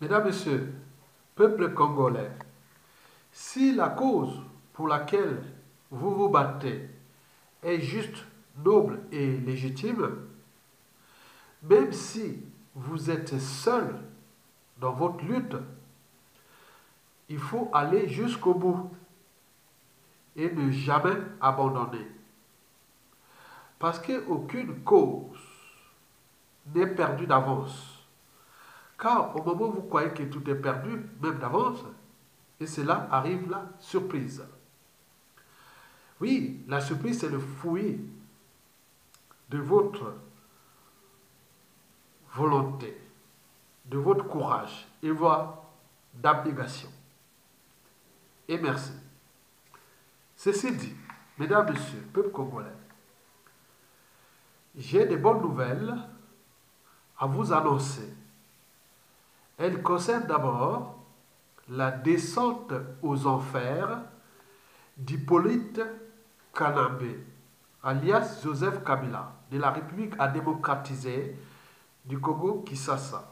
Mesdames, Messieurs, peuple congolais, si la cause pour laquelle vous vous battez est juste, noble et légitime, même si vous êtes seul dans votre lutte, il faut aller jusqu'au bout et ne jamais abandonner. Parce qu'aucune cause n'est perdue d'avance. Car au moment où vous croyez que tout est perdu, même d'avance, et cela arrive la surprise. Oui, la surprise, c'est le fruit de votre volonté, de votre courage et voire d'abnégation. Et merci. Ceci dit, mesdames, messieurs, peuple congolais, j'ai de bonnes nouvelles à vous annoncer. Elles concernent d'abord la descente aux enfers d'Hippolyte Kanambe, alias Joseph Kabila, de la République à démocratiser du Congo-Kinshasa,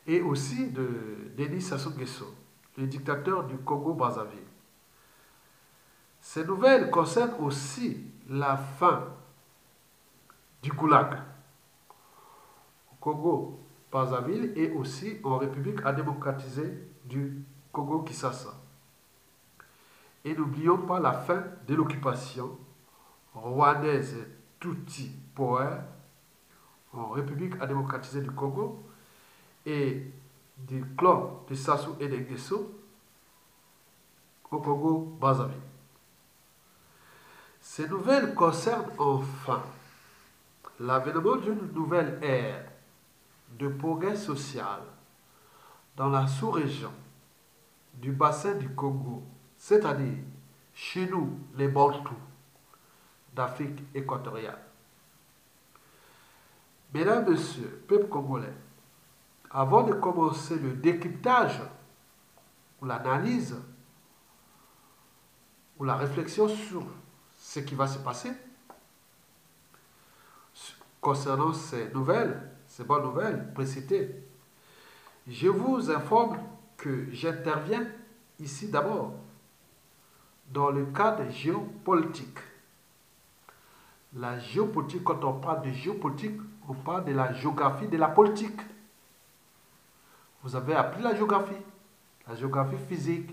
et aussi de Denis Sassou Nguesso, le dictateur du Congo-Brazzaville. Ces nouvelles concernent aussi la fin du Goulag au Congo-Brazzaville et aussi en République à démocratiser du Congo-Kinshasa. Et n'oublions pas la fin de l'occupation rwandaise Tutsi Power en République à démocratiser du Congo et du clan de Sassou et de Nguesso au Congo-Brazzaville. Ces nouvelles concernent enfin l'avènement d'une nouvelle ère de progrès social dans la sous-région du bassin du Congo, c'est-à-dire chez nous, les Bantous d'Afrique équatoriale. Mesdames, Messieurs, peuple congolais, avant de commencer le décryptage ou l'analyse ou la réflexion sur ce qui va se passer concernant ces bonnes nouvelles précitées, je vous informe que j'interviens ici d'abord dans le cadre géopolitique. La géopolitique, quand on parle de géopolitique, on parle de la géographie de la politique. Vous avez appris la géographie physique,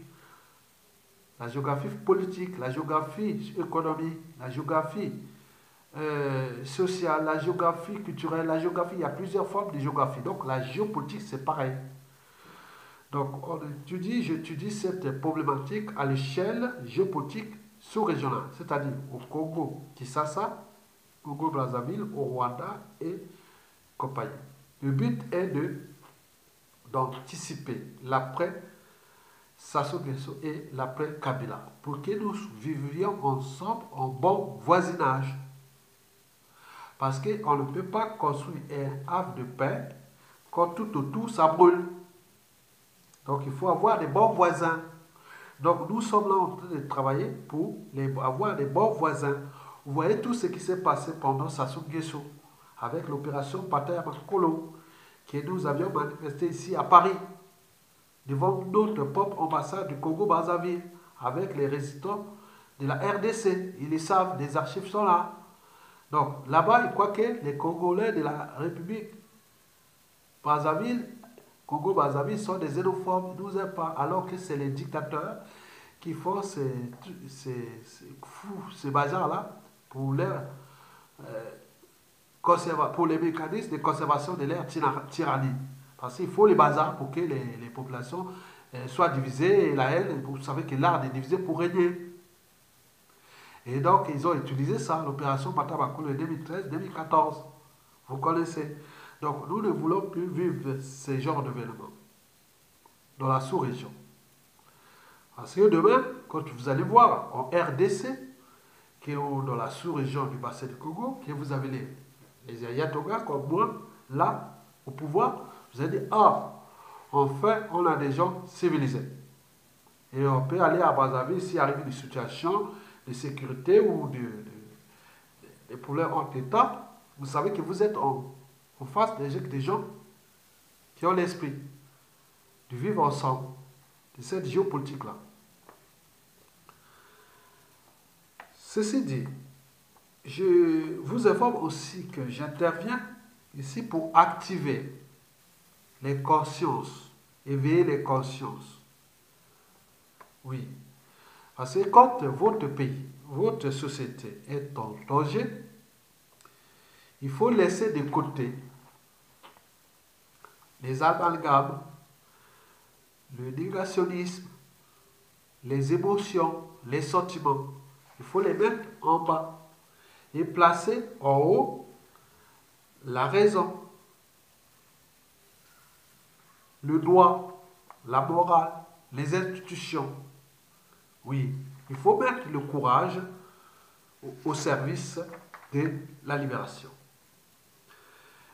la géographie politique, la géographie économique, la géographie sociale, la géographie culturelle, la géographie, il y a plusieurs formes de géographie. Donc la géopolitique, c'est pareil. Donc j'étudie cette problématique à l'échelle géopolitique sous-régionale, c'est-à-dire au Congo, Kinshasa, Congo-Brazzaville, au Rwanda et compagnie. Le but est d'anticiper l'après Sassou Nguesso et l'après Kabila pour que nous vivions ensemble en bon voisinage. Parce qu'on ne peut pas construire un havre de paix quand tout autour ça brûle. Donc il faut avoir des bons voisins. Donc nous sommes là en train de travailler pour avoir des bons voisins. Vous voyez tout ce qui s'est passé pendant Sassou Nguesso avec l'opération Pataya Makolo que nous avions manifesté ici à Paris devant notre propre ambassade du Congo-Brazzaville avec les résidents de la RDC. Ils le savent, des archives sont là. Donc là-bas, ils croient que les Congolais de la République Brazzaville, Congo-Brazzaville sont des xénophobes, ils nous aiment pas, alors que c'est les dictateurs qui font ces bazars-là pour pour les mécanismes de conservation de leur tyrannie. Parce qu'il faut les bazars pour que les populations soient divisées et la haine, vous savez que l'art est divisé pour régner. Et donc, ils ont utilisé ça, l'opération Matabakolo en 2013-2014. Vous connaissez. Donc, nous ne voulons plus vivre ce genre d'événements dans la sous-région. Parce que demain, quand vous allez voir en RDC, qui est dans la sous-région du bassin du Congo, que vous avez les ayatollahs comme moi, là, au pouvoir, vous allez dire, ah, enfin, on a des gens civilisés. Et on peut aller à Brazzaville s'il arrive une situation de sécurité ou de problèmes en état, vous savez que vous êtes en face des gens qui ont l'esprit. du vivre ensemble, de cette géopolitique-là. Ceci dit, je vous informe aussi que j'interviens ici pour activer les consciences, éveiller les consciences. Oui, parce que quand votre pays, votre société est en danger, il faut laisser de côté les amalgames, le négationnisme, les émotions, les sentiments. Il faut les mettre en bas et placer en haut la raison, le droit, la morale, les institutions. Oui, il faut mettre le courage au service de la libération.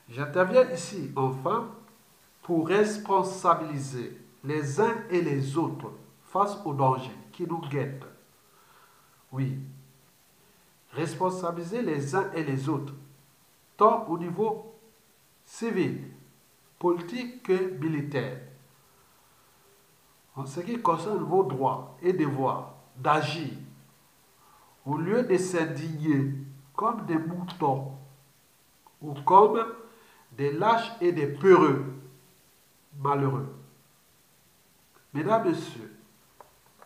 J'interviens ici enfin pour responsabiliser les uns et les autres face aux dangers qui nous guettent. Oui, responsabiliser les uns et les autres, tant au niveau civil, politique que militaire, en ce qui concerne vos droits et devoirs d'agir, au lieu de s'indigner comme des moutons ou comme des lâches et des peureux malheureux. Mesdames, Messieurs,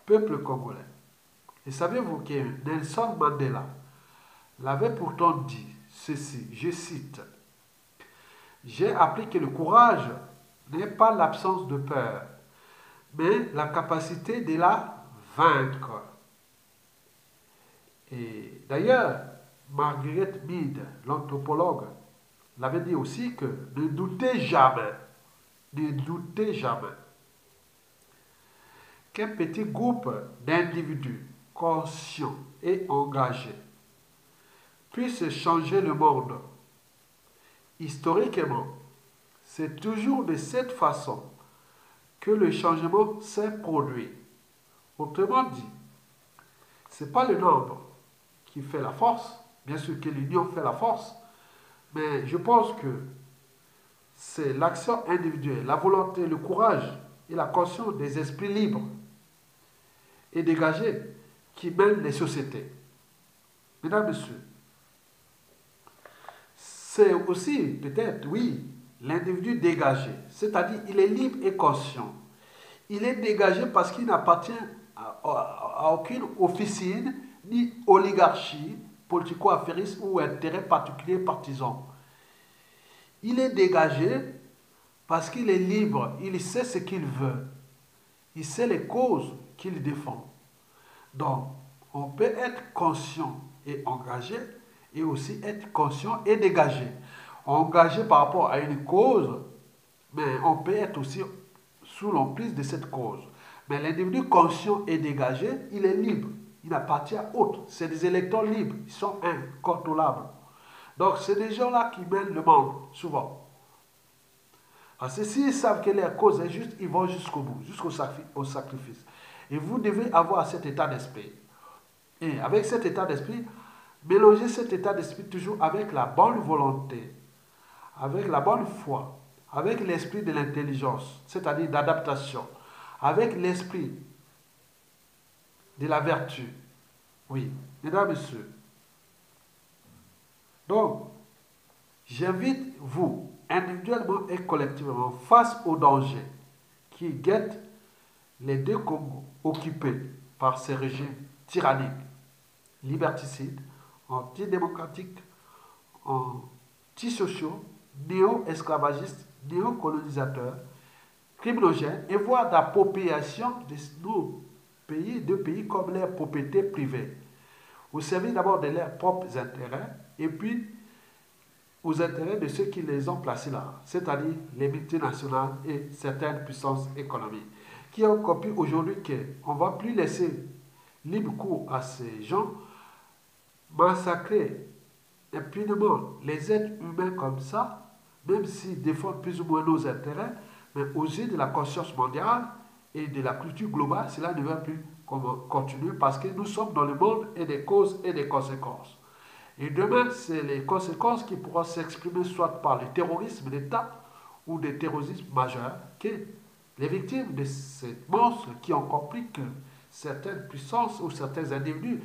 peuple congolais, et savez-vous que Nelson Mandela l'avait pourtant dit ceci, je cite, « J'ai appris que le courage n'est pas l'absence de peur, mais la capacité de la vaincre. » Et d'ailleurs, Margaret Mead, l'anthropologue, l'avait dit aussi que ne doutez jamais qu'un petit groupe d'individus conscients et engagés puisse changer le monde. Historiquement, c'est toujours de cette façon que le changement s'est produit. Autrement dit, ce n'est pas le nombre qui fait la force, bien sûr que l'union fait la force, mais je pense que c'est l'action individuelle, la volonté, le courage et la conscience des esprits libres et dégagés qui mènent les sociétés. Mesdames, Messieurs, c'est aussi peut-être, oui, l'individu dégagé, c'est-à-dire il est libre et conscient. Il est dégagé parce qu'il n'appartient à aucune officine ni oligarchie, politico-affairisme ou intérêt particulier partisan. Il est dégagé parce qu'il est libre, il sait ce qu'il veut, il sait les causes qu'il défend. Donc, on peut être conscient et engagé, et aussi être conscient et dégagé. Engagé par rapport à une cause, mais on peut être aussi sous l'emprise de cette cause. Mais l'individu conscient et dégagé, il est libre, il appartient à autre. C'est des électeurs libres, ils sont incontrôlables. Donc, c'est des gens-là qui mènent le monde, souvent. Parce que s'ils savent que leur cause est juste, ils vont jusqu'au bout, jusqu'au sacrifice. Et vous devez avoir cet état d'esprit. Et avec cet état d'esprit, mélanger cet état d'esprit toujours avec la bonne volonté, avec la bonne foi, avec l'esprit de l'intelligence, c'est-à-dire d'adaptation, avec l'esprit de la vertu. Oui, mesdames, messieurs. Donc, j'invite vous, individuellement et collectivement, face aux dangers qui guettent les deux Congos occupés par ces régimes tyranniques, liberticides, antidémocratiques, antisociaux, néo-esclavagistes, néocolonisateur, criminogène et voire d'appropriation de nos pays, de pays comme leurs propriétés privées, au service d'abord de leurs propres intérêts et puis aux intérêts de ceux qui les ont placés là, c'est-à-dire les multinationales et certaines puissances économiques, qui ont compris aujourd'hui qu'on ne va plus laisser libre cours à ces gens, massacrer impunément les êtres humains comme ça, même s'ils défendent plus ou moins nos intérêts, mais aux yeux de la conscience mondiale et de la culture globale, cela ne va plus continuer parce que nous sommes dans le monde et des causes et des conséquences. Et demain, c'est les conséquences qui pourront s'exprimer soit par le terrorisme d'État ou des terrorismes majeurs que Les victimes de ces monstres qui ont compris que certaines puissances ou certains individus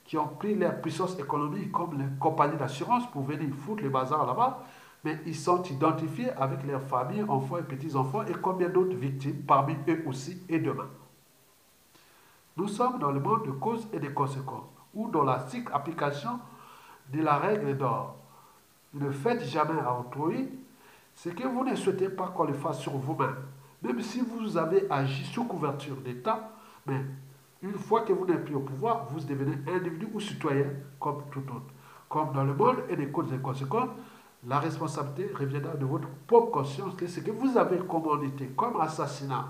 qui ont pris leur puissance économique comme les compagnies d'assurance pour venir foutre le bazar là-bas, mais ils sont identifiés avec leurs familles, enfants et petits-enfants et combien d'autres victimes parmi eux aussi et demain. Nous sommes dans le monde de causes et de conséquences, ou dans la stricte application de la règle d'or. Ne faites jamais à autrui ce que vous ne souhaitez pas qu'on le fasse sur vous-même. Même si vous avez agi sous couverture d'État, mais une fois que vous n'êtes plus au pouvoir, vous devenez individu ou citoyen comme tout autre. Comme dans le monde et des causes et conséquences, la responsabilité reviendra de votre propre conscience que ce que vous avez commandité comme assassinat,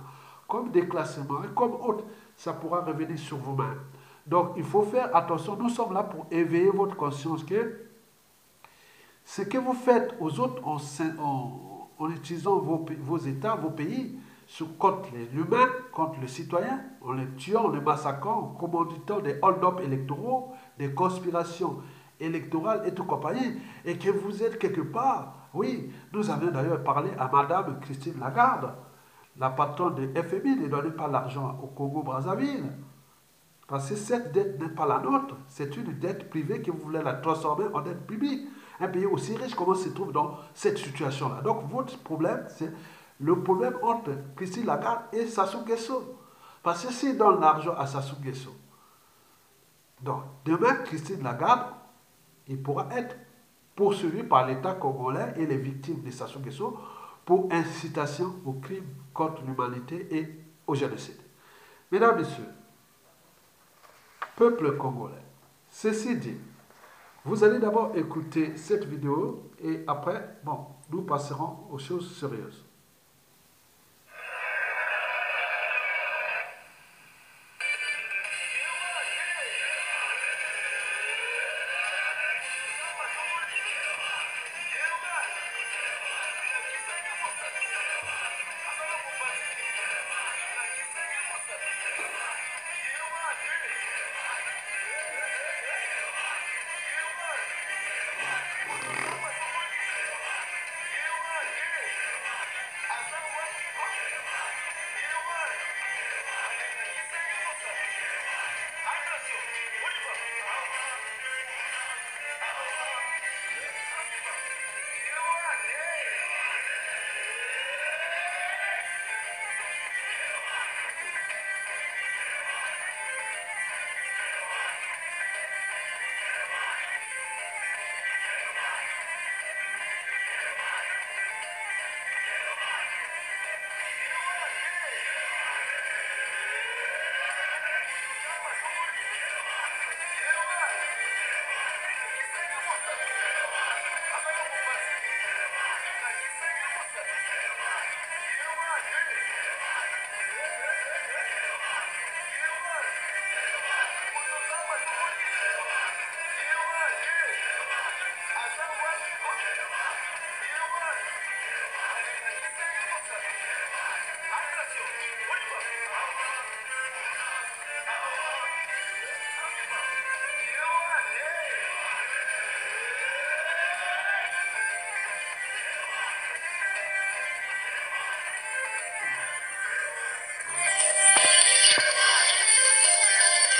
comme déclassement et comme autre, ça pourra revenir sur vous-même. Donc il faut faire attention, nous sommes là pour éveiller votre conscience que ce que vous faites aux autres en utilisant vos États, vos pays, contre l'humain, contre le citoyen, en les tuant, en les massacrant, en commanditant des hold-up électoraux, des conspirations électorales et tout compagnie, et que vous êtes quelque part. Oui, nous avions d'ailleurs parlé à Madame Christine Lagarde, la patronne de FMI, ne donnez pas l'argent au Congo-Brazzaville. Parce que cette dette n'est pas la nôtre, c'est une dette privée que vous voulez la transformer en dette publique. Un pays aussi riche, comment se trouve dans cette situation-là? Donc votre problème, c'est le problème entre Christine Lagarde et Sassou Nguesso. Parce que s'il donne l'argent à Sassou Nguesso, donc demain, Christine Lagarde, il pourra être poursuivi par l'État congolais et les victimes de Sassou Nguesso pour incitation au crime contre l'humanité et au génocide. Mesdames, Messieurs, peuple congolais, ceci dit, vous allez d'abord écouter cette vidéo et après, bon, nous passerons aux choses sérieuses.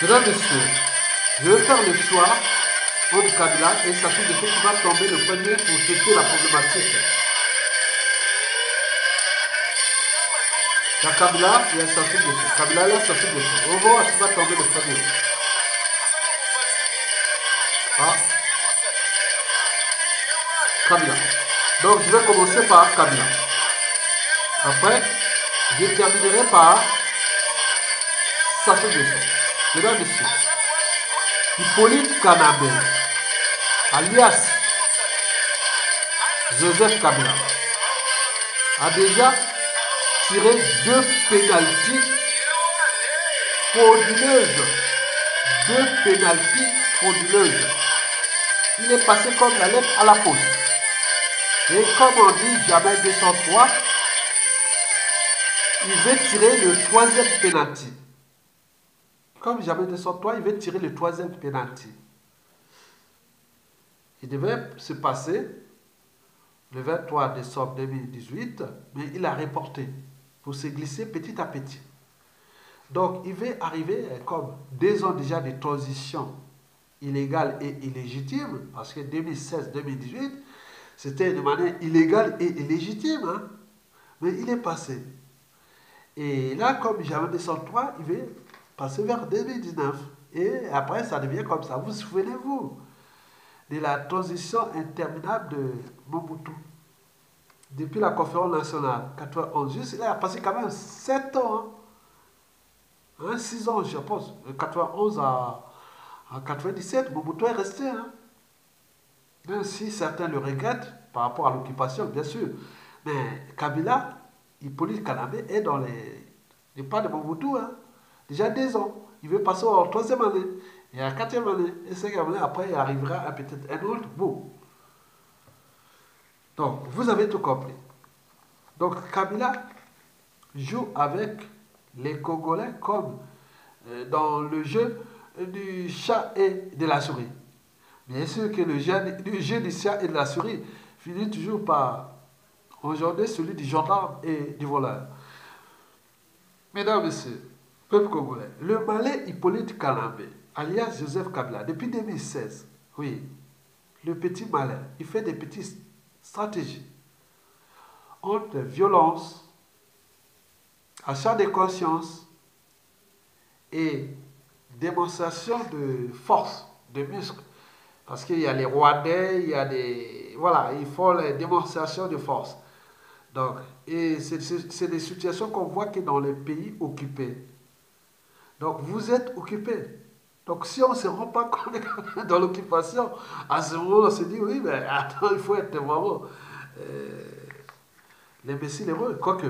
Mesdames, Messieurs, je vais faire le choix entre Kabila et Sassou Nguesso qui va tomber le premier pour traiter la problématique. Il y a Kabila et il y a Sassou Nguesso. Kabila et Sassou Nguesso. On va voir qui va tomber le premier. Ah. Kabila. Donc je vais commencer par Kabila. Après, je terminerai par Sassou Nguesso. Mesdames, Messieurs, Hippolyte Kanambe, alias Joseph Kabila, a déjà tiré 2 pénaltys frauduleuses. 2 pénaltys frauduleuses. Il est passé comme la lettre à la poste. Et comme on dit jamais 203, il veut tirer le 3e pénalty. Comme jamais 203, il veut tirer le 3e pénalty. Il devait se passer le 23 décembre 2018, mais il a reporté. pour se glisser petit à petit. Donc, il va arriver comme 2 ans déjà de transition illégale et illégitime, parce que 2016-2018, c'était de manière illégale et illégitime, hein, mais il est passé. Et là, comme j'avais descendu 3, il va passer vers 2019. Et après, ça devient comme ça. Vous souvenez-vous de la transition interminable de Mobutu depuis la conférence nationale 91. Juste, il a passé quand même 7 ans. Hein, 6 ans, je pense. De 91 à 97, Mobutu est resté. Hein. Même si certains le regrettent par rapport à l'occupation, bien sûr. Mais Kabila, Hippolyte Kanambe est dans les pas de Mobutu. Hein. Déjà 2 ans. Il veut passer en 3e année. Et à la 4e année. Et 5e année, après, il arrivera à peut-être un autre. Bon. Donc, vous avez tout compris. Donc, Kabila joue avec les Congolais comme dans le jeu du chat et de la souris. Bien sûr que le jeu du chat et de la souris finit toujours par aujourd'hui celui du gendarme et du voleur. Mesdames, Messieurs, peuple congolais, le malais Hippolyte Kanambe, alias Joseph Kabila, depuis 2016, oui, le petit malin, il fait des petites stratégies entre violence, achat de conscience et démonstration de force, de muscles. Parce qu'il y a les Rwandais, il y a des... Voilà, il faut les démonstrations de force. Donc, et c'est des situations qu'on voit que dans les pays occupés. Donc, vous êtes occupés. Donc, si on ne se rend pas compte dans l'occupation, à ce moment, on se dit, oui, mais attends, il faut être vraiment l'imbécile heureux. Quoique,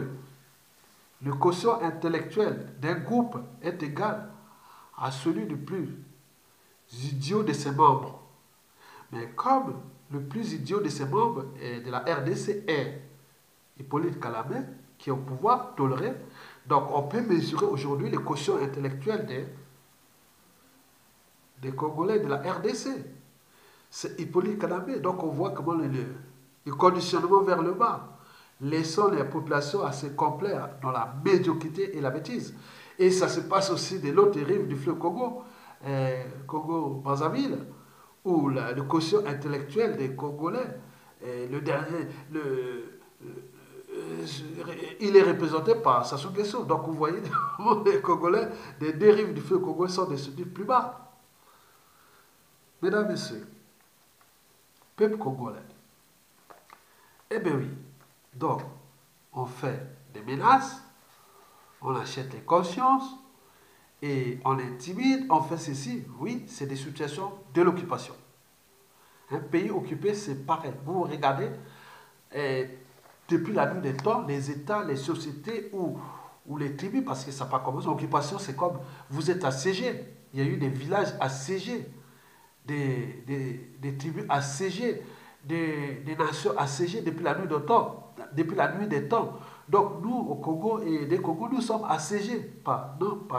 le quotient intellectuel d'un groupe est égal à celui du plus idiot de ses membres. Mais comme le plus idiot de ses membres de la RDC est Hippolyte Kanambe, qui est au pouvoir toléré, donc on peut mesurer aujourd'hui les quotients intellectuels des Congolais de la RDC. C'est Hippolyte Kanambe. Donc on voit comment le conditionnement vers le bas, laissant les populations assez complètes dans la médiocrité et la bêtise. Et ça se passe aussi de l'autre rive du fleuve Congo, Congo-Brazzaville, où le quotient intellectuel des Congolais, il est représenté par Sassou Nguesso. Donc vous voyez, les Congolais des 2 rives du fleuve Congo sont descendus plus bas. Mesdames, Messieurs, peuple congolais, eh bien oui, donc on fait des menaces, on achète les consciences, et on intimide, on fait ceci. Oui, c'est des situations de l'occupation. Un pays occupé, c'est pareil. Vous regardez, depuis la nuit des temps, les États, les sociétés ou les tribus, parce que ça n'a pas commencé. L'occupation, c'est comme vous êtes assiégés. Il y a eu des villages assiégés, des tribus assiégées, des nations assiégées depuis la nuit des temps. Depuis la nuit des temps. Donc nous, au Congo et des Congo, nous sommes assiégés par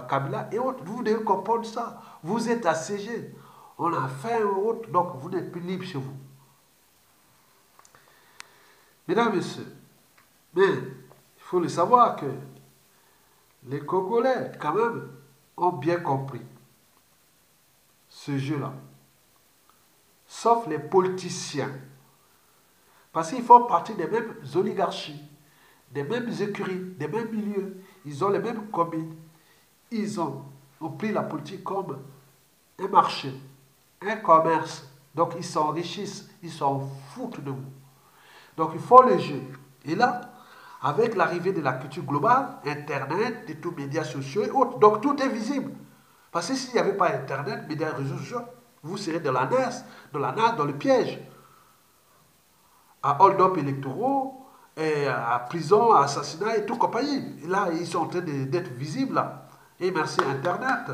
Kabila et autres. Vous devez comprendre ça. Vous êtes assiégés. On a faim et autres, donc vous n'êtes plus libre chez vous. Mesdames, Messieurs, mais il faut le savoir que les Congolais, quand même, ont bien compris ce jeu-là. Sauf les politiciens. Parce qu'ils font partie des mêmes oligarchies, des mêmes écuries, des mêmes milieux. Ils ont les mêmes communes. Ils ont pris la politique comme un marché, un commerce. Donc ils s'enrichissent, ils s'en foutent de vous. Donc il faut le jeu. Et là, avec l'arrivée de la culture globale, Internet, de tous les médias sociaux et autres, donc tout est visible. Parce que s'il n'y avait pas Internet, médias, réseaux sociaux, vous serez dans la nasse, dans le piège. À hold-up électoraux, et à prison, à assassinat et tout compagnie. Et là, ils sont en train d'être visibles là. Et merci Internet.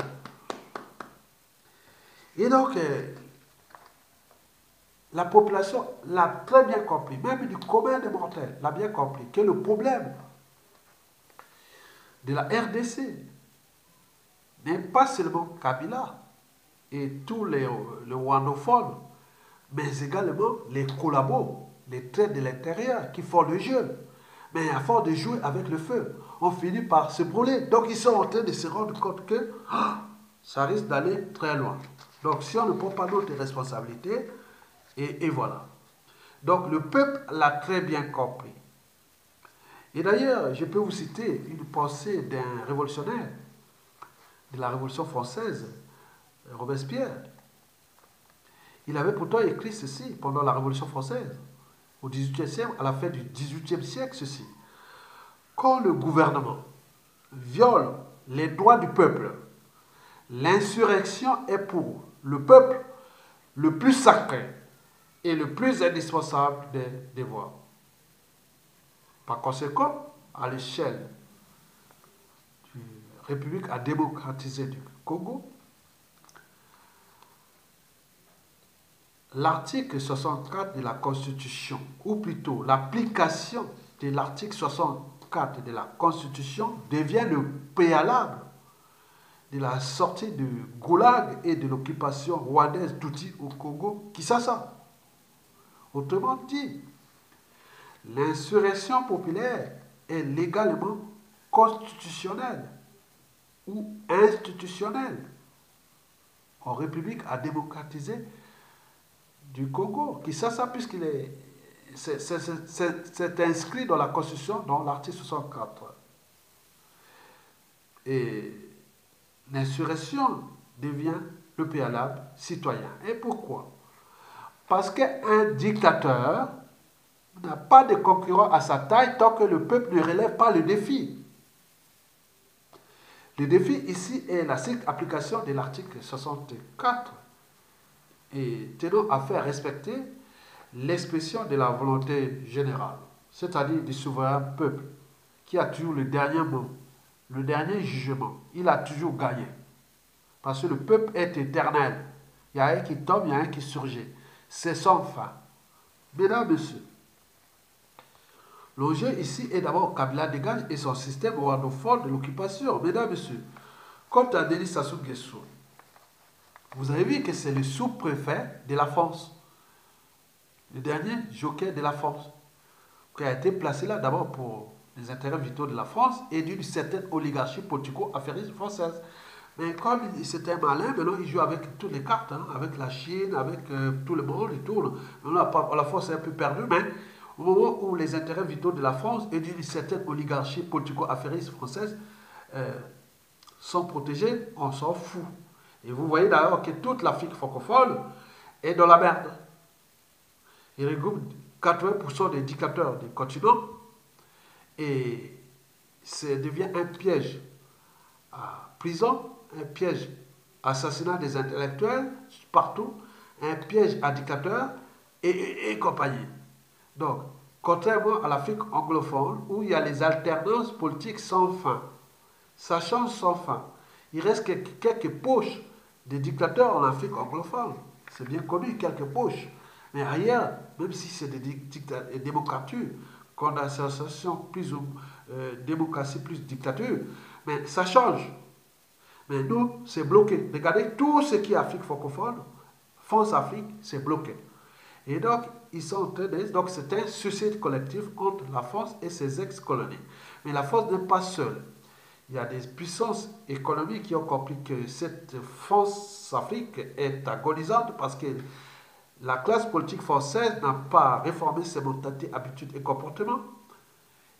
Et donc, la population l'a très bien compris, même du commun des mortels l'a bien compris, que le problème de la RDC n'est pas seulement Kabila et tous les rwandophones, mais également les collabos, les traits de l'intérieur qui font le jeu. Mais à force de jouer avec le feu, on finit par se brûler. Donc ils sont en train de se rendre compte que ça risque d'aller très loin. Donc si on ne prend pas notre responsabilité, et voilà. Donc le peuple l'a très bien compris. Et d'ailleurs, je peux vous citer une pensée d'un révolutionnaire de la Révolution française, Robespierre. Il avait pourtant écrit ceci pendant la Révolution française, au XVIIIe siècle, à la fin du XVIIIe siècle, ceci. Quand le gouvernement viole les droits du peuple, l'insurrection est pour le peuple le plus sacré et le plus indispensable des devoirs. Par conséquent, à l'échelle de la République à démocratiser du Congo, l'article 64 de la Constitution, ou plutôt l'application de l'article 64 de la Constitution devient le préalable de la sortie du goulag et de l'occupation rwandaise d'Utsi au Congo, Kinshasa. Autrement dit, l'insurrection populaire est légalement constitutionnelle ou institutionnelle en République à démocratiser du Congo, Kinshasa, puisqu'il est, c'est inscrit dans la Constitution, dans l'article 64. Et l'insurrection devient le préalable citoyen. Et pourquoi? Parce qu'un dictateur n'a pas de concurrent à sa taille tant que le peuple ne relève pas le défi. Le défi ici est la stricte application de l'article 64 et tenant à faire respecter l'expression de la volonté générale, c'est-à-dire du souverain peuple, qui a toujours le dernier mot, le dernier jugement. Il a toujours gagné. Parce que le peuple est éternel. Il y a un qui tombe, il y a un qui surgit. C'est sans fin. Mesdames, Messieurs, l'enjeu ici est d'abord Kabila dégage et son système rwandophone de l'occupation. Mesdames, Messieurs, quant à Denis Sassou Nguesso, vous avez vu que c'est le sous-préfet de la France, le dernier joker de la France, qui a été placé là d'abord pour les intérêts vitaux de la France et d'une certaine oligarchie politico-affairiste française. Mais comme c'était un malin, maintenant il joue avec toutes les cartes, hein, avec la Chine, avec tout le monde, il tourne. Maintenant la France est un peu perdue, mais au moment où les intérêts vitaux de la France et d'une certaine oligarchie politico-affairiste française sont protégés, on s'en fout. Et vous voyez d'ailleurs que toute l'Afrique francophone est dans la merde. Il regroupe 80% des dictateurs du continent et ça devient un piège à prison, un piège à assassinat des intellectuels partout, un piège à dictateurs et compagnie. Donc, contrairement à l'Afrique anglophone où il y a les alternances politiques sans fin, ça change sans fin. Il reste quelques poches des dictateurs en Afrique anglophone. C'est bien connu, quelques poches. Mais ailleurs, même si c'est des démocratures, condensation plus démocratie plus dictature, mais ça change. Mais nous, c'est bloqué. Regardez tout ce qui est Afrique francophone, France-Afrique, c'est bloqué. Et donc, ils sont en train de... Donc, c'est un suicide collectif entre la France et ses ex-colonies. Mais la France n'est pas seule. Il y a des puissances économiques qui ont compris que cette France-Afrique est agonisante parce que la classe politique française n'a pas réformé ses mentalités, habitudes et comportements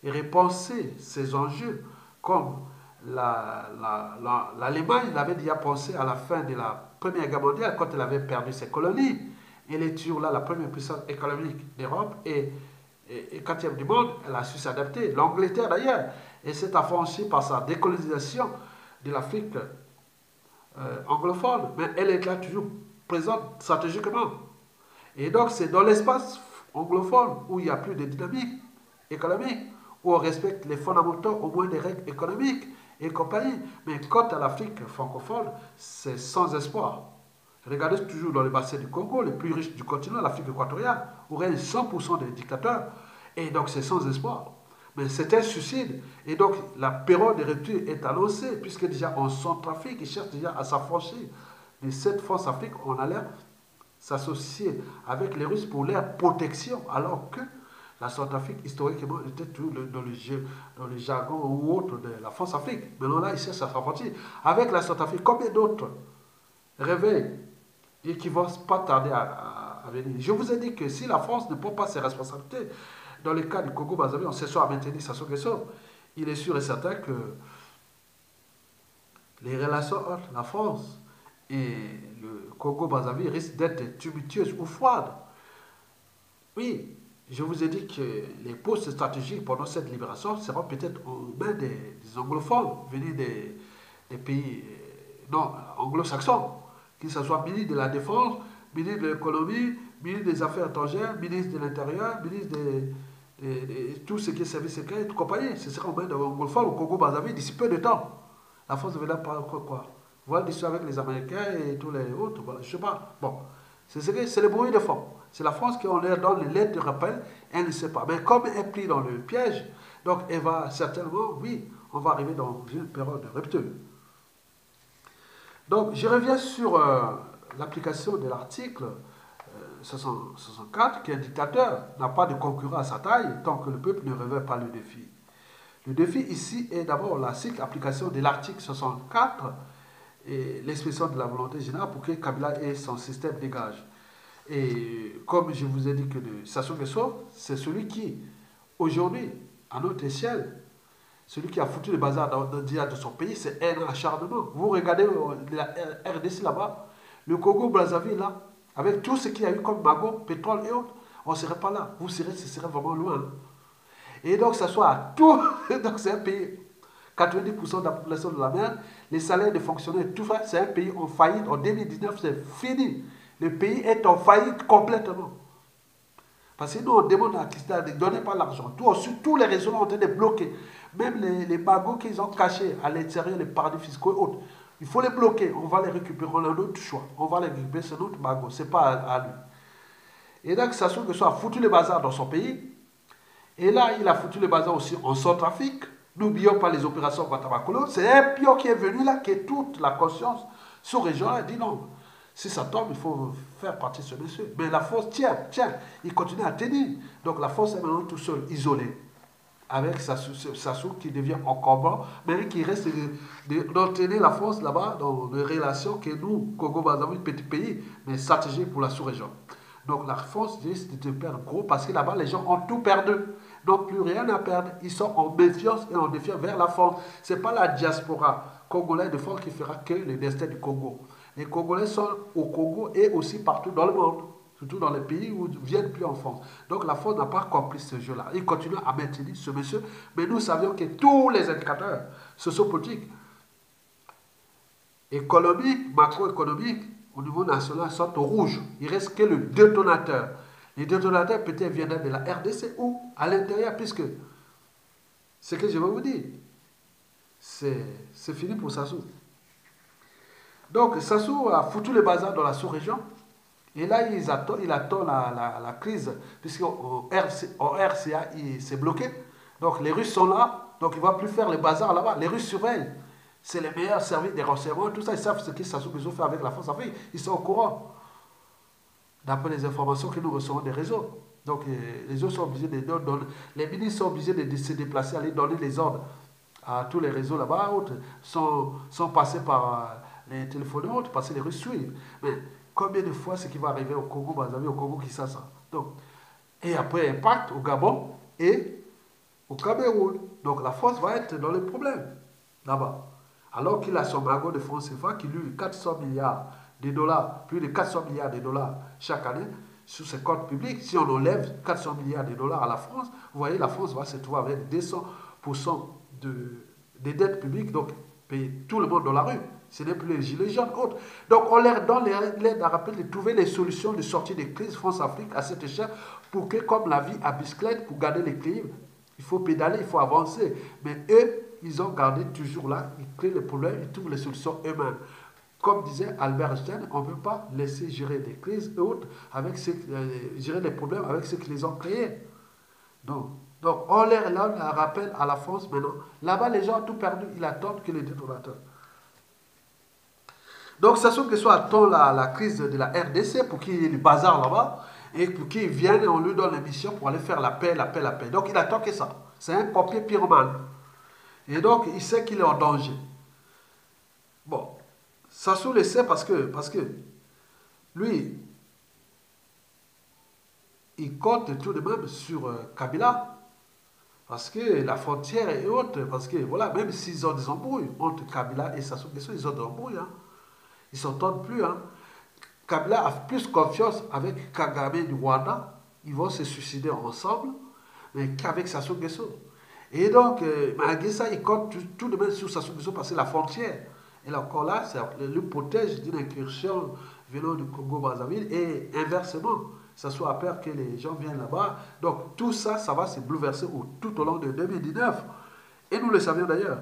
et repensé ses enjeux comme l'Allemagne l'avait déjà pensé à la fin de la Première Guerre mondiale quand elle avait perdu ses colonies. Elle est toujours là la première puissance économique d'Europe et quatrième du monde, elle a su s'adapter. L'Angleterre d'ailleurs, elle s'est affranchie par sa décolonisation de l'Afrique anglophone, mais elle est là toujours présente stratégiquement. Et donc c'est dans l'espace anglophone où il n'y a plus de dynamique économique, où on respecte les fondamentaux au moins des règles économiques et compagnie. Mais quant à l'Afrique francophone, c'est sans espoir. Regardez toujours dans le bassin du Congo, le plus riche du continent, l'Afrique équatoriale, où règne 100% des dictateurs. Et donc c'est sans espoir. Mais c'est un suicide. Et donc la période de rupture est annoncée, puisque déjà en Centrafrique, ils cherchent déjà à s'affranchir de cette France-Afrique. On a l'air s'associer avec les Russes pour leur protection, alors que La Centrafrique, historiquement, était tout dans le jargon ou autre de la France-Afrique. Maintenant, là, ils cherchent à s'affranchir. Avec la Centrafrique, combien d'autres réveillent et qui ne vont pas tarder à venir. Je vous ai dit que si la France ne prend pas ses responsabilités, dans le cas du Congo-Brazzaville, on s'est à maintenir Sassou Nguesso, il est sûr et certain que les relations entre la France et le Congo-Brazzaville risquent d'être tumultueuses ou froides. Oui, je vous ai dit que les postes stratégiques pendant cette libération seront peut-être aux mains des anglophones venus des pays non, anglo-saxons, que ce soit ministre de la Défense, ministre de l'économie, ministre des Affaires étrangères, ministre de l'Intérieur, ministre de tout ce qui est service secret et compagnie. Ce sera aux mains des anglophones au Congo-Brazzaville d'ici peu de temps. La France ne va pas quoi. Voilà l'histoire avec les Américains et tous les autres. Voilà, je ne sais pas. Bon, c'est le bruit de fond. C'est la France qui, on leur donne les lettres de rappel, elle ne sait pas. Mais comme elle est prise dans le piège, donc elle va certainement, oui, on va arriver dans une période de rupture. Donc, je reviens sur l'application de l'article 64, qui est un dictateur, n'a pas de concurrent à sa taille tant que le peuple ne révèle pas le défi. Le défi ici est d'abord la stricte application de l'article 64 et l'expression de la volonté générale pour que Kabila et son système dégagent. Et comme je vous ai dit que Sassou Nguesso, c'est celui qui, aujourd'hui, à notre échelle, celui qui a foutu le bazar de son pays, c'est un acharnement. Vous regardez la RDC là-bas, le Congo-Brazzaville là, avec tout ce qu'il y a eu comme magot, pétrole et autres, on ne serait pas là. Ce serait vraiment loin. Et donc, ça soit à tout. Donc, c'est un pays, 90% de la population de la mer, les salaires des fonctionnaires, tout ça, c'est un pays en faillite. En 2019, c'est fini. Le pays est en faillite complètement. Parce que nous, on demande à Christa de ne donner pas l'argent. Tous les réseaux ont été bloqués. Même les magots qu'ils ont cachés à l'intérieur, les paradis fiscaux et autres. Il faut les bloquer. On va les récupérer. On a notre choix. On va les récupérer. C'est notre magot. Ce n'est pas à lui. Et donc, Sassou Nguesso a foutu le bazar dans son pays. Et là, il a foutu le bazar aussi en Centrafrique. N'oublions pas les opérations Guantanamo. C'est un pion qui est venu là, qui est toute la conscience sous-régionale. Il dit non. Si ça tombe, il faut faire partir ce monsieur. Mais la force tient, il continue à tenir. Donc la force est maintenant tout seul, isolée. Avec Sassou qui devient encombrant, mais qui reste d'entraîner la force là-bas dans les relations que nous, Congo-Brazzaville, petit pays, mais stratégique pour la sous-région. Donc la force risque de perdre gros parce que là-bas, les gens ont tout perdu. Donc plus rien à perdre. Ils sont en méfiance et en défiance vers la France. Ce n'est pas la diaspora congolaise de France qui fera que le destin du Congo. Les Congolais sont au Congo et aussi partout dans le monde, surtout dans les pays où ils ne viennent plus en France. Donc la France n'a pas compris ce jeu-là. Il continue à maintenir ce monsieur, mais nous savions que tous les indicateurs sociopolitiques, économiques, macroéconomiques, au niveau national, sont au rouge. Il ne reste que le détonateur. Les détonateurs peut-être viennent de la RDC ou à l'intérieur, puisque ce que je vais vous dire, c'est fini pour Sassou. Donc, Sassou a foutu le bazar dans la sous-région. Et là, il attend la crise, puisqu'au RCA, il s'est bloqué. Donc, les Russes sont là. Donc, il ne va plus faire le bazar là-bas. Les Russes surveillent. C'est les meilleurs services des renseignements. Tout ça, ils savent ce que Sassou Nguesso fait avec la France-Afrique. Ils sont au courant. D'après les informations que nous recevons des réseaux. Donc, les réseaux sont obligés de donner. Les ministres sont obligés de se déplacer, aller donner les ordres à tous les réseaux là-bas. Autres sont passés par les téléphones autres parce que les Russes suivent. Mais combien de fois ce qui va arriver au Congo, Brazzaville, au Congo Kinshasa. Donc, et après impact au Gabon et au Cameroun. Donc la France va être dans le problème là-bas. Alors qu'il a son magot de France CFA qui lui 400 milliards de dollars, plus de 400 milliards de dollars chaque année sur ses comptes publics. Si on enlève 400 milliards de dollars à la France, vous voyez, la France va se trouver avec 200% des dettes publiques, donc payer tout le monde dans la rue. Ce n'est plus les gilets jaunes, autres. Donc, on leur donne l'aide à rappeler de trouver les solutions de sortie des crises France-Afrique à cette échelle pour que, comme la vie à bicyclette, pour garder l'équilibre, il faut pédaler, il faut avancer. Mais eux, ils ont gardé toujours là, ils créent les problèmes, ils trouvent les solutions eux-mêmes. Comme disait Albert Einstein, on ne peut pas laisser gérer des crises et autres, avec gérer les problèmes avec ceux qui les ont créés. Donc on leur rappelle à la France maintenant. Là-bas, les gens ont tout perdu, ils attendent que les détonateurs. Donc, Sassou Nguesso attend la crise de la RDC pour qu'il y ait du bazar là-bas. et pour qu'il vienne, on lui donne la mission pour aller faire la paix, la paix, la paix. Donc il attend que ça. C'est un copier pyromane. Et donc il sait qu'il est en danger. Bon, Sassou le sait parce que lui, il compte tout de même sur Kabila. Parce que la frontière est haute. Parce que voilà, même s'ils ont des embrouilles entre Kabila et Sassou Nguesso, ils ont des embrouilles. Hein. Ils ne s'entendent plus. Hein. Kabila a plus confiance avec Kagame du Rwanda. Ils vont se suicider ensemble, mais qu'avec Sassou Nguesso. Et donc, malgré ça, il compte tout de même sur Sassou Nguesso parce que la frontière. Et encore là, c'est l'hypothèse d'une incursion venant du Congo-Brazzaville et inversement. Ça soit à peur que les gens viennent là-bas. Donc tout ça, ça va se bouleverser tout au long de 2019. Et nous le savions d'ailleurs.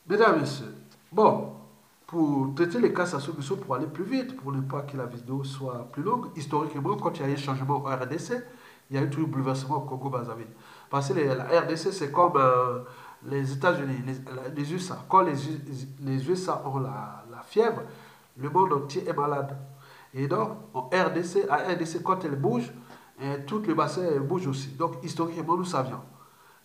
Mesdames et messieurs, bon, pour traiter les cas Sassou Nguesso, pour aller plus vite, pour ne pas que la vidéo soit plus longue, historiquement, quand il y a eu un changement au RDC, il y a eu tout le bouleversement au Congo-Brazzaville. Parce que la RDC, c'est comme les États-Unis, les USA. Quand les USA ont la fièvre, le monde entier est malade. Et donc, à RDC, quand elle bouge, tout le bassin bouge aussi. Donc, historiquement, nous savions.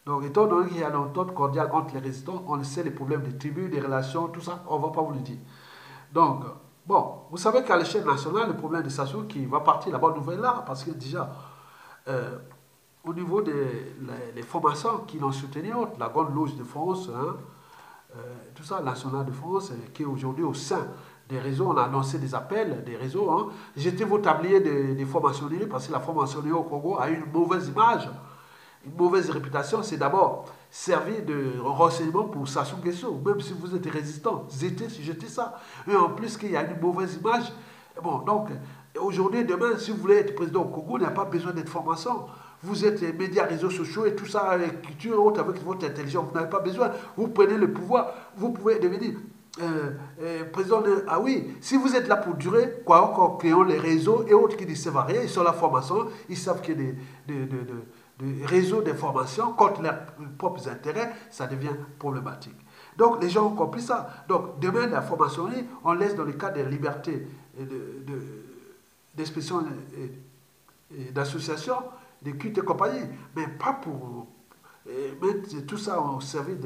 Donc, étant donné qu'il y a une entente cordiale entre les résistants, on sait les problèmes des tribus, des relations, tout ça, on ne va pas vous le dire. Donc, bon, vous savez qu'à l'échelle nationale, le problème de Sassou qui va partir, la bonne nouvelle là, parce que déjà, euh, au niveau des formations qui l'ont soutenu, la Grande Loge de France, hein, tout ça, National de France, qui est aujourd'hui au sein des réseaux, on a lancé des appels, des réseaux. Hein. J'étais vos tabliers des formationneries parce que la formationnerie au Congo a eu une mauvaise image, une mauvaise réputation. C'est d'abord servi de renseignement pour Sassou Nguesso, même si vous êtes résistant, jetez ça. Et en plus qu'il y a une mauvaise image. Bon, donc, aujourd'hui, demain, si vous voulez être président au Congo, il n'y a pas besoin d'être formation. Vous êtes médias, réseaux sociaux et tout ça, culture et autres, avec votre intelligence. Vous n'avez pas besoin. Vous prenez le pouvoir. Vous pouvez devenir président de... Ah oui, si vous êtes là pour durer, quoi encore, créons les réseaux et autres qui ne servent à rien, ils sont la formation, ils savent qu'il y a des réseaux d'information contre leurs propres intérêts, ça devient problématique. Donc les gens ont compris ça. Donc demain, la formation, on laisse dans le cadre des libertés d'expression et d'association, des cultes et compagnie, mais pas pour mettre tout ça au service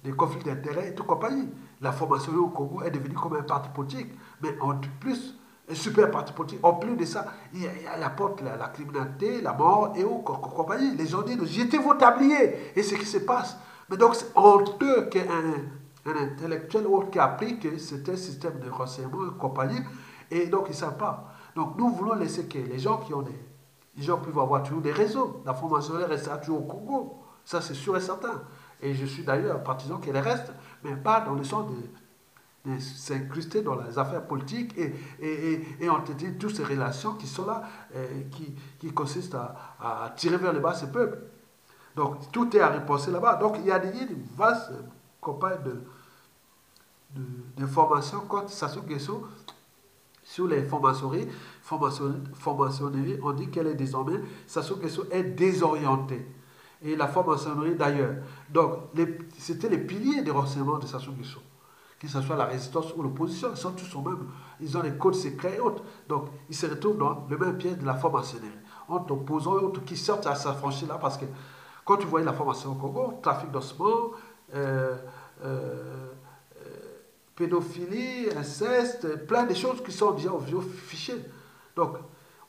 des conflits d'intérêts et tout compagnie. La formation au Congo est devenue comme un parti politique, mais en plus, un super parti politique. En plus de ça, il apporte la criminalité, la mort et autres compagnie. Les gens disent, jetez vos tabliers, et ce qui se passe. Mais donc, c'est honteux qu'un intellectuel ou autre qui a appris que c'était un système de renseignement et compagnie, et donc ils ne savent pas. Donc, nous voulons laisser que les gens qui ont les gens peuvent avoir toujours des réseaux. La formation restera toujours au Congo. Ça, c'est sûr et certain. Et je suis d'ailleurs partisan qu'elle reste, mais pas dans le sens de s'incruster dans les affaires politiques et entêter toutes ces relations qui sont là, qui consistent à tirer vers le bas ce peuple. Donc, tout est à repenser là-bas. Donc, il y a une vaste campagne de formation contre Sassou Nguesso sur les formationneries. On dit qu'elle est désormais, Sassou Nguesso est désorientée. Et la formationnerie d'ailleurs. Donc, c'était les piliers des renseignements de Sassou Nguesso. Que ce soit la résistance ou l'opposition, ils sont tous au même. Ils ont des codes secrets et autres. Donc, ils se retrouvent dans le même piège de la formationnerie. Entre opposants et autres qui sortent à s'affranchir là parce que quand tu voyais la formation au Congo, trafic d'ossements, pédophilie, inceste, plein de choses qui sont déjà au vieux fichier. Donc,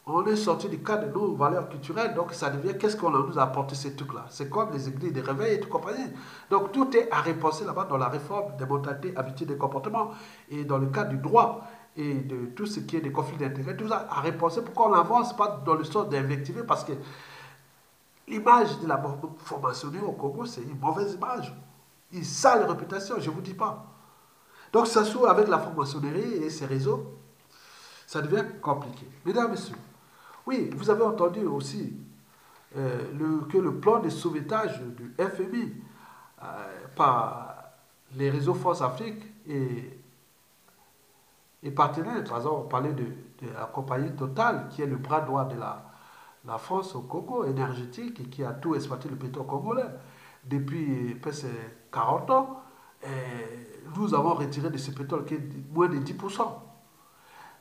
on est sorti du cadre de nos valeurs culturelles, donc ça devient qu'est-ce qu'on nous a apporté ces trucs-là. C'est comme les églises de réveil et tout compagnie. Donc, tout est à repenser là-bas dans la réforme des mentalités, habitudes et comportements et dans le cadre du droit et de tout ce qui est des conflits d'intérêts, tout ça à repenser. Pourquoi on n'avance pas dans le sens d'invectiver? Parce que l'image de la formationnerie au Congo, c'est une mauvaise image. Une sale réputation, je ne vous dis pas. Donc, ça s'ouvre avec la franc-maçonnerie et ses réseaux, ça devient compliqué. Mesdames, Messieurs, oui, vous avez entendu aussi que le plan de sauvetage du FMI par les réseaux France Afrique est partenaire. Par exemple, on parlait de la compagnie Total, qui est le bras droit de la France au Congo énergétique et qui a tout exploité le pétrole congolais depuis presque 40 ans. Nous avons retiré de ce pétrole qui est moins de 10%.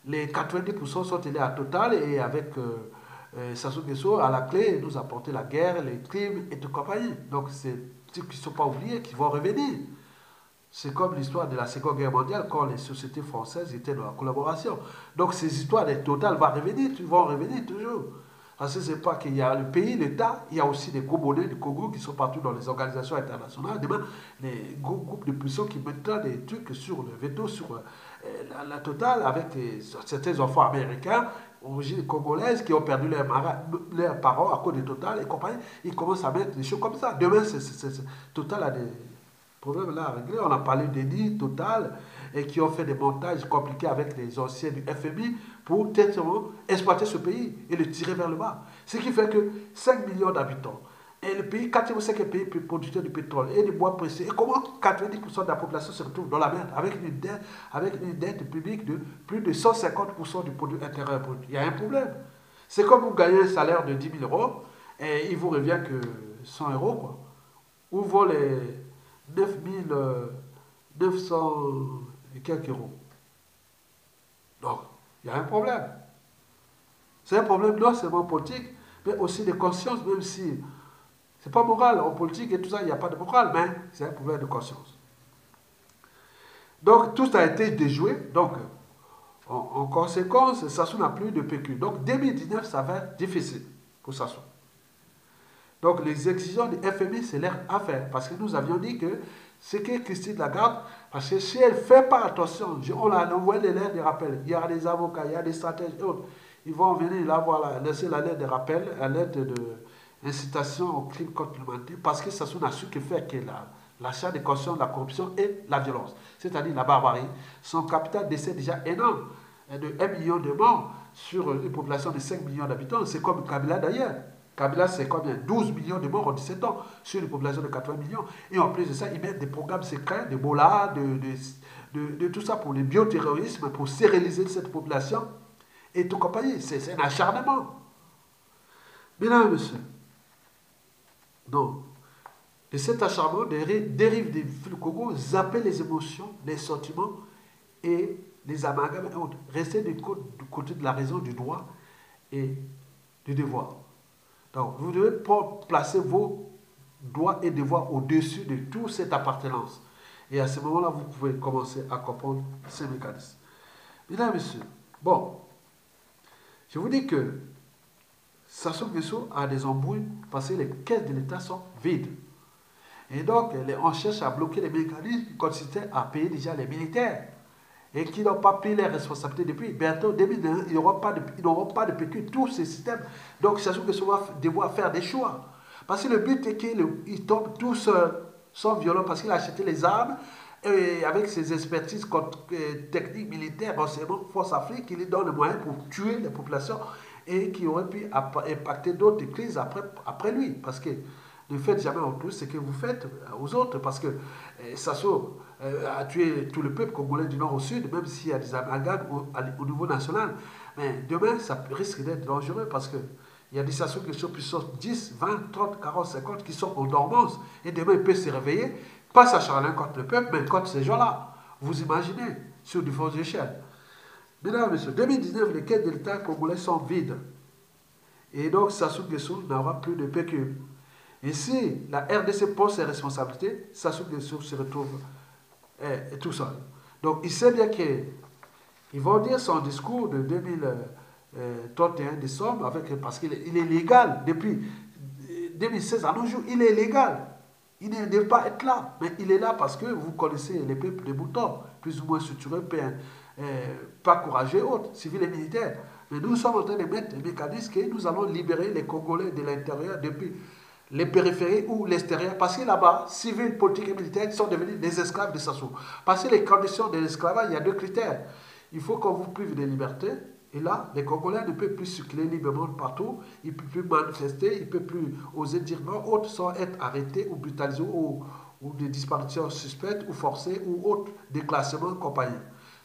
les 90% sont allés à Total et avec Sassou Nguesso à la clé, nous apporter la guerre, les crimes et tout compagnie. Donc c'est ceux qui ne sont pas oubliés qui vont revenir. C'est comme l'histoire de la Seconde Guerre mondiale quand les sociétés françaises étaient dans la collaboration. Donc ces histoires des Total vont revenir toujours. Parce que c'est pas qu'il y a le pays, l'État, il y a aussi des Congolais du Congo qui sont partout dans les organisations internationales. Demain, les groupes de puissance qui mettent des trucs sur le veto, sur la Total, avec certains enfants américains, origine congolaise, qui ont perdu leurs parents à cause de Total et compagnie. Ils commencent à mettre des choses comme ça. Demain, Total a des problèmes là à régler. On a parlé d'Eni, Total, et qui ont fait des montages compliqués avec les anciens du FMI pour tellement exploiter ce pays et le tirer vers le bas. Ce qui fait que 5 millions d'habitants, et le pays, 85 pays producteurs de pétrole et de bois précieux, et comment 90% de la population se retrouve dans la merde avec une dette publique de plus de 150% du produit intérieur brut. Il y a un problème. C'est comme vous gagnez un salaire de 10 000 euros et il vous revient que 100 euros, quoi. Où vont les 9 900 et quelques euros? Donc, il y a un problème. C'est un problème non seulement politique, mais aussi de conscience, même si c'est pas moral. En politique et tout ça, il n'y a pas de morale, mais c'est un problème de conscience. Donc, tout a été déjoué. Donc, en conséquence, Sassou n'a plus de PQ. Donc, 2019, ça va être difficile pour Sassou. Donc, les exigences du FMI, c'est leur affaire. Parce que nous avions dit que c'est que Christine Lagarde, parce que si elle ne fait pas attention, on a envoyé les lettres de rappel, il y a des avocats, il y a des stratèges et autres, ils vont venir là laisser la lettre de rappel, la lettre d'incitation au crime contre l'humanité, parce que Sassou n'a su que faire que l'achat de conscience, la corruption et la violence, c'est-à-dire la barbarie. Son capital décès déjà énorme, de 1 million de morts sur une population de 5 millions d'habitants, c'est comme Kabila d'ailleurs. Kabila, c'est combien? 12 millions de morts en 17 ans sur une population de 80 millions. Et en plus de ça, ils mettent des programmes secrets, de Bola, de tout ça pour le bioterrorisme, pour stériliser cette population et tout compagnie. C'est un acharnement. Mesdames et messieurs, donc, de cet acharnement dérive des Congo, zapper les émotions, les sentiments et les amalgames et autres. Rester du côté de la raison, du droit et du devoir. Donc, vous devez placer vos droits et devoirs au-dessus de toute cette appartenance. Et à ce moment-là, vous pouvez commencer à comprendre ces mécanismes. Mesdames et messieurs, bon, je vous dis que Sassou Nguesso a des embrouilles parce que les caisses de l'État sont vides. Et donc, on cherche à bloquer les mécanismes qui consistaient à payer déjà les militaires et qui n'ont pas pris les responsabilités depuis. Bientôt, 2021, ils n'auront pas de PQ, tous ces systèmes. Donc, Sassou Nguesso va devoir faire des choix. Parce que le but est qu'il tombe tout seul, sans violence, parce qu'il a acheté les armes, et avec ses expertises techniques, militaires, renseignements, Force Afrique, il lui donne les moyens pour tuer les populations et qui auraient pu impacter d'autres crises après lui. Parce que ne faites jamais en plus ce que vous faites aux autres, parce que Sassou a tué tout le peuple congolais du nord au sud, même s'il y a des amalgames au niveau national. Mais demain, ça risque d'être dangereux, parce que il y a des Sassou Nguesso qui sont 10, 20, 30, 40, 50 qui sont en dormance. Et demain, ils peuvent se réveiller, pas s'acharner contre le peuple, mais contre ces gens-là. Vous imaginez, sur différentes échelles. Mesdames et messieurs, 2019, les caisses de l'État congolais sont vides. Et donc, Sassou Nguesso n'aura plus de PQ. Et si la RDC prend ses responsabilités, Sassou Nguesso se retrouve tout seul. Donc, il sait bien qu'ils vont dire son discours de 2031 décembre, parce qu'il est légal depuis 2016 à nos jours, il est légal. Il ne devait pas être là, mais il est là parce que vous connaissez les peuples des boutons, plus ou moins structurés, pas courageux et autres, civils et militaires. Mais nous sommes en train de mettre des mécanismes que nous allons libérer les Congolais de l'intérieur depuis les périphéries ou l'extérieur, parce que là-bas, civils, politiques et militaires sont devenus des esclaves de Sassou. Parce que les conditions de l'esclavage, il y a deux critères. Il faut qu'on vous prive de liberté, et là, les Congolais ne peuvent plus circuler librement partout, ils ne peuvent plus manifester, ils ne peuvent plus oser dire non, autres sans être arrêtés ou brutalisés, ou des disparitions suspectes ou forcées, ou autres déclassements, compagnie.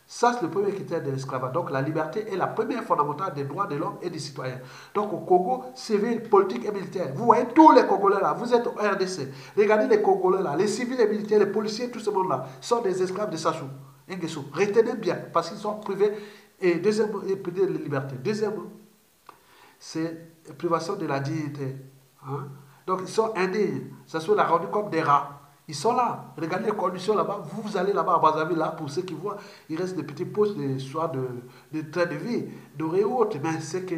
Ça, c'est le premier critère de l'esclavage. Donc, la liberté est la première fondamentale des droits de l'homme et des citoyens. Donc, au Congo, civil, politique et militaire. Vous voyez tous les Congolais là, vous êtes au RDC. Regardez les Congolais là, les civils et militaires, les policiers, tout ce monde là, sont des esclaves de Sassou Nguesso. Retenez bien, parce qu'ils sont privés Et deuxièmement, et peut-être les libertés. Deuxièmement, c'est la privation de la dignité. Hein. Donc ils sont indignes. Ça se l'a rendu comme des rats. Ils sont là. Regardez les conditions là-bas. Vous allez là-bas à Brazzaville, là, pour ceux qui voient, il reste des petits postes de train de vie, doré ou autre. Mais c'est que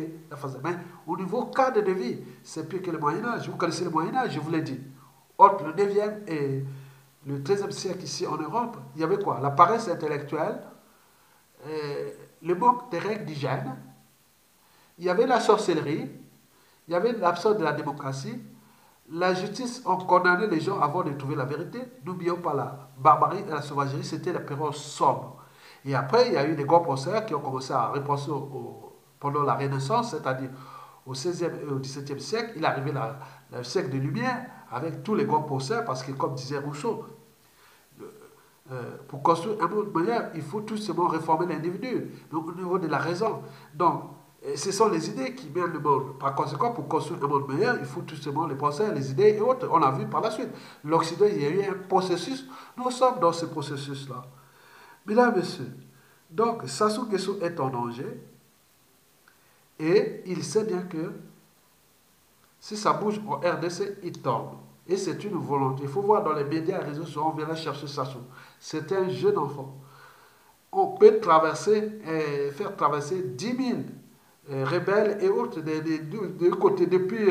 mais au niveau cadre de vie, c'est pire que le Moyen-Âge. Vous connaissez le Moyen-Âge, je vous l'ai dit. Entre le 9e et le 13e siècle ici en Europe, il y avait quoi? La paresse intellectuelle, le manque des règles d'hygiène, il y avait la sorcellerie, il y avait l'absence de la démocratie. La justice a condamné les gens avant de trouver la vérité. N'oublions pas la barbarie et la sauvagerie, c'était la période sombre. Et après, il y a eu des grands penseurs qui ont commencé à repenser pendant la Renaissance, c'est-à-dire au 16e et au 17e siècle. Il est arrivé le siècle des Lumières avec tous les grands penseurs, parce que comme disait Rousseau, pour construire un monde meilleur, il faut tout simplement réformer l'individu, donc au niveau de la raison. Donc, ce sont les idées qui mènent le monde. Par conséquent, pour construire un monde meilleur, il faut tout simplement les pensées, les idées et autres. On a vu par la suite. L'Occident, il y a eu un processus. Nous sommes dans ce processus-là. Mesdames, Messieurs, donc Sassou Nguesso est en danger et il sait bien que si ça bouge au RDC, il tombe. Et c'est une volonté. Il faut voir dans les médias et réseaux sociaux, on vient chercher Sassou. C'est un jeune enfant. On peut traverser, faire traverser 10 000 rebelles et autres de côté, depuis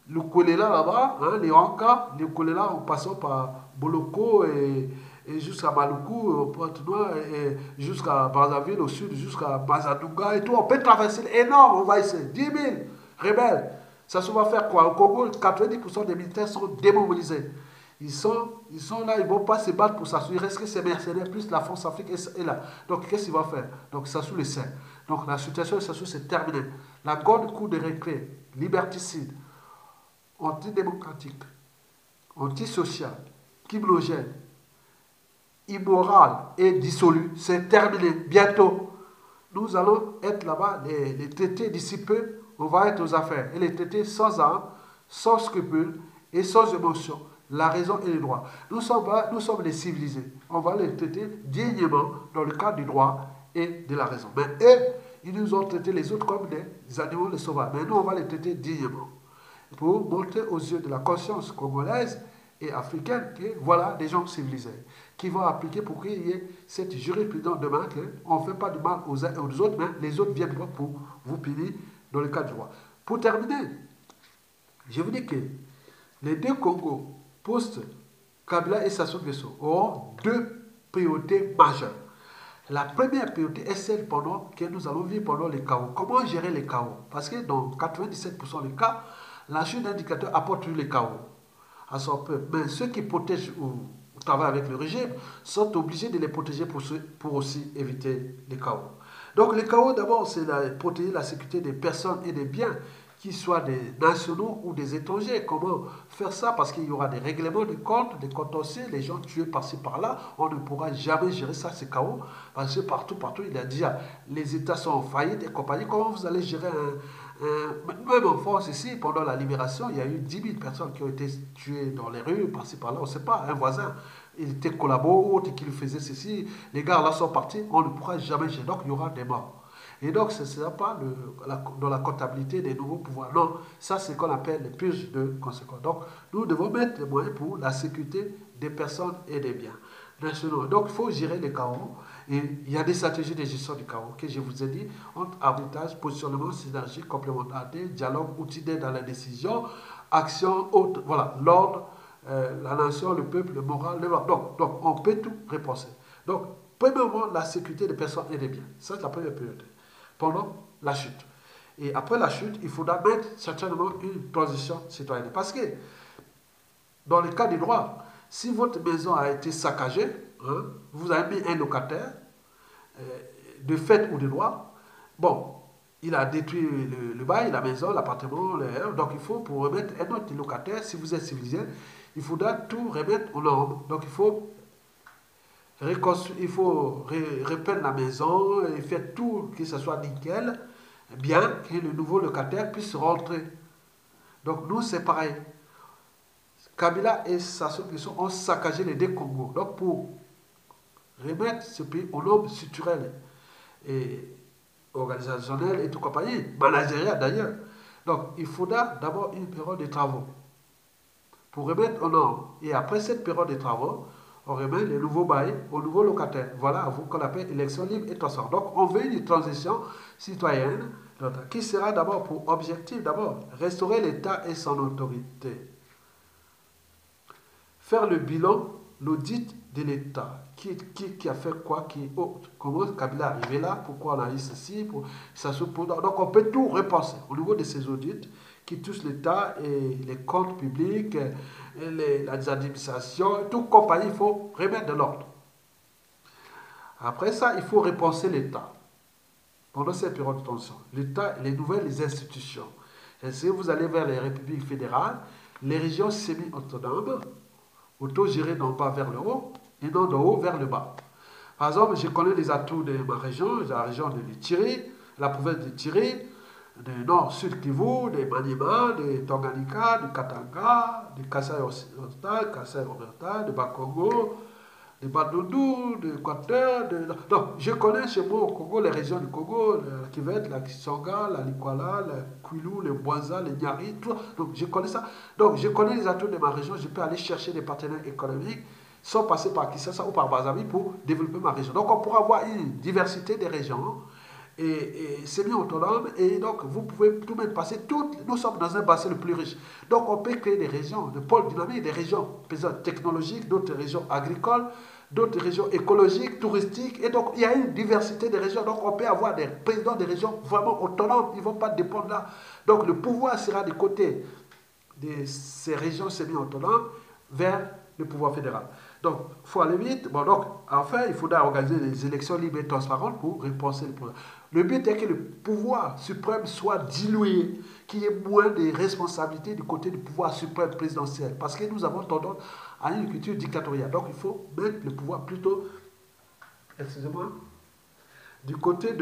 le Kolela là-bas, hein, les Anka, le Kolela en passant par Boloko et jusqu'à Maluku, au Pointe-Noire, et jusqu'à Brazzaville au sud, jusqu'à Mazadouga et tout. On peut traverser énorme, on va essayer. 10 000 rebelles. Ça se va faire quoi? Au Congo, 90% des militaires sont démobilisés. Ils sont là, ils ne vont pas se battre pour Sassou. Il reste que ces mercenaires, plus la France Afrique est là. Donc, qu'est-ce qu'il va faire? Donc, Sassou le sait. Donc, la situation de Sassou, c'est terminé. La grande cour de récré, liberticide, antidémocratique, antisocial, kiblogène, immoral et dissolu, c'est terminé. Bientôt, nous allons être là-bas, les traités d'ici peu, on va être aux affaires. Et les traités sans armes, sans scrupules et sans émotion. La raison et le droit. Nous sommes les civilisés. On va les traiter dignement dans le cadre du droit et de la raison. Mais eux, ils nous ont traités les autres comme des animaux, les sauvages. Mais nous, on va les traiter dignement. Pour montrer aux yeux de la conscience congolaise et africaine que voilà des gens civilisés qui vont appliquer pour qu'il y ait cette jurisprudence demain qu'on ne fait pas du mal aux uns et aux autres, mais les autres viennent pour vous punir dans le cadre du droit. Pour terminer, je vous dis que les deux Congos, post-Kabila et Sassou Nguesso, auront deux priorités majeures. La première priorité est celle que nous allons vivre pendant les chaos. Comment gérer les chaos? Parce que dans 97% des cas, la chute d'un dictateur apporte les chaos à son peuple. Mais ceux qui protègent ou travaillent avec le régime sont obligés de les protéger pour aussi éviter les chaos. Donc les chaos, d'abord, c'est protéger la sécurité des personnes et des biens, qu'ils soient des nationaux ou des étrangers. Comment faire ça? Parce qu'il y aura des règlements de comptes, des contentieux, les gens tués par-ci par-là. On ne pourra jamais gérer ça, ces chaos. Parce que partout, il y a déjà, les États sont en faillite et compagnie. Comment vous allez gérer même en France ici, pendant la libération, il y a eu 10 000 personnes qui ont été tuées dans les rues, par-ci par-là, on ne sait pas, un voisin, il était collabo, autre qui lui faisait ceci, les gars là sont partis, on ne pourra jamais gérer, donc il y aura des morts. Et donc, ce ne sera pas dans la comptabilité des nouveaux pouvoirs. Non, ça c'est ce qu'on appelle les purges de conséquences. Donc, nous devons mettre les moyens pour la sécurité des personnes et des biens nationaux. Donc, il faut gérer les chaos. Et il y a des stratégies de gestion du chaos que je vous ai dit, entre arbitrage, positionnement, synergie, complémentarité, dialogue, outils d'aide à la décision, action, autre, voilà, l'ordre, la nation, le peuple, le moral, le droit. Donc, on peut tout repenser. Donc, premièrement, la sécurité des personnes et des biens. Ça, c'est la première priorité. Pendant la chute. Et après la chute, il faudra mettre certainement une transition citoyenne. Parce que, dans le cas du droit, si votre maison a été saccagée, hein, vous avez mis un locataire, de fait ou de droit, bon, il a détruit le bail, la maison, l'appartement, donc il faut, pour remettre un autre locataire, si vous êtes civilisé, il faudra tout remettre aux normes. Donc il faut repeindre la maison, et faire tout, que ce soit nickel, bien que le nouveau locataire puisse rentrer. Donc nous, c'est pareil. Kabila et Sassou Nguesso ont saccagé les deux Congos. Donc pour remettre ce pays aux normes structurelles, et organisationnelle et tout compagnie, managériale d'ailleurs. Donc, il faudra d'abord une période de travaux pour remettre en ordre. Et après cette période de travaux, on remet les nouveaux bails aux nouveaux locataires. Voilà vous qu'on appelle élection libre et transparente. Donc, on veut une transition citoyenne qui sera d'abord pour objectif, d'abord, restaurer l'État et son autorité. Faire le bilan, l'audit de l'État. Qui a fait quoi, comment Kabila est arrivé là, pourquoi on a eu ceci, donc on peut tout repenser au niveau de ces audits qui touchent l'État et les comptes publics, et les administrations, toute compagnie, il faut remettre de l'ordre. Après ça, il faut repenser l'État pendant cette période de tension. L'État, les nouvelles institutions. Et si vous allez vers les républiques fédérales, les régions semi-autonomes, auto-gérées non pas vers le haut, et non de haut vers le bas. Par exemple, je connais les atouts de ma région, la région de l'Itiri, la province de Itiri, du nord-sud Kivu, de Maniema, de Tanganyika, de Katanga, de Kasaï occidental, Kasaï oriental, de Bakongo, de Bandundu, de Équateur. Donc, je connais chez moi au Congo les régions du Congo, la Kivet, la Kisanga, la Likwala, la Kwilu, le Bwanza, le Nyari, tout. Donc, je connais ça. Donc, je connais les atouts de ma région, je peux aller chercher des partenaires économiques sans passer par Kinshasa ou par Brazzaville pour développer ma région. Donc, on pourra avoir une diversité des régions et semi-autonome, et donc vous pouvez tout même passer, nous sommes dans un bassin le plus riche. Donc on peut créer des régions de pôles dynamiques, des régions technologiques, d'autres régions agricoles, d'autres régions écologiques, touristiques, et donc il y a une diversité de régions. Donc on peut avoir des présidents de régions vraiment autonomes, ils ne vont pas dépendre là. Donc le pouvoir sera du côté de ces régions semi-autonomes vers le pouvoir fédéral. Donc, il faut aller vite. Bon, donc, enfin, il faudra organiser des élections libres et transparentes pour repenser le pouvoir. Le but est que le pouvoir suprême soit dilué, qu'il y ait moins de responsabilités du côté du pouvoir suprême présidentiel. Parce que nous avons tendance à une culture dictatoriale. Donc, il faut mettre le pouvoir plutôt, excusez-moi, du côté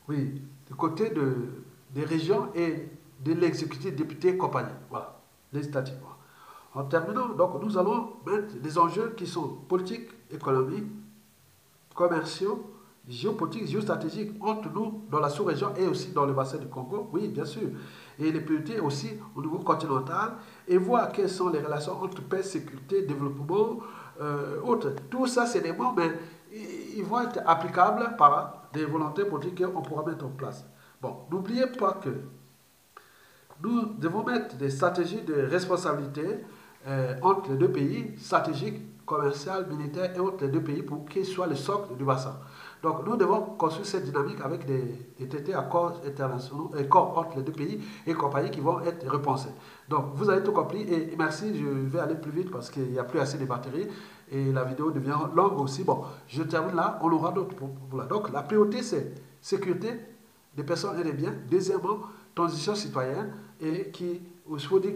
oui, du côté des régions et de l'exécutif, député et compagnie. Voilà, législativement. En terminant, donc, nous allons mettre des enjeux qui sont politiques, économiques, commerciaux, géopolitiques, géostratégiques entre nous dans la sous-région et aussi dans le bassin du Congo, oui, bien sûr. Et les priorités aussi au niveau continental, et voir quelles sont les relations entre paix, sécurité, développement, autres. Tout ça, c'est des mots, mais ils vont être applicables par des volontés politiques qu'on pourra mettre en place. Bon, n'oubliez pas que nous devons mettre des stratégies de responsabilité entre les deux pays, stratégiques, commerciales, militaires et entre les deux pays pour qu'ils soient le socle du bassin. Donc nous devons construire cette dynamique avec des traités, accords internationaux, accords entre les deux pays et compagnies qui vont être repensés. Donc vous avez tout compris et merci, je vais aller plus vite parce qu'il n'y a plus assez de batteries et la vidéo devient longue aussi. Bon, je termine là, on aura d'autres pour là. Donc la priorité c'est sécurité des personnes et des biens. Deuxièmement, transition citoyenne et qui, il faut dire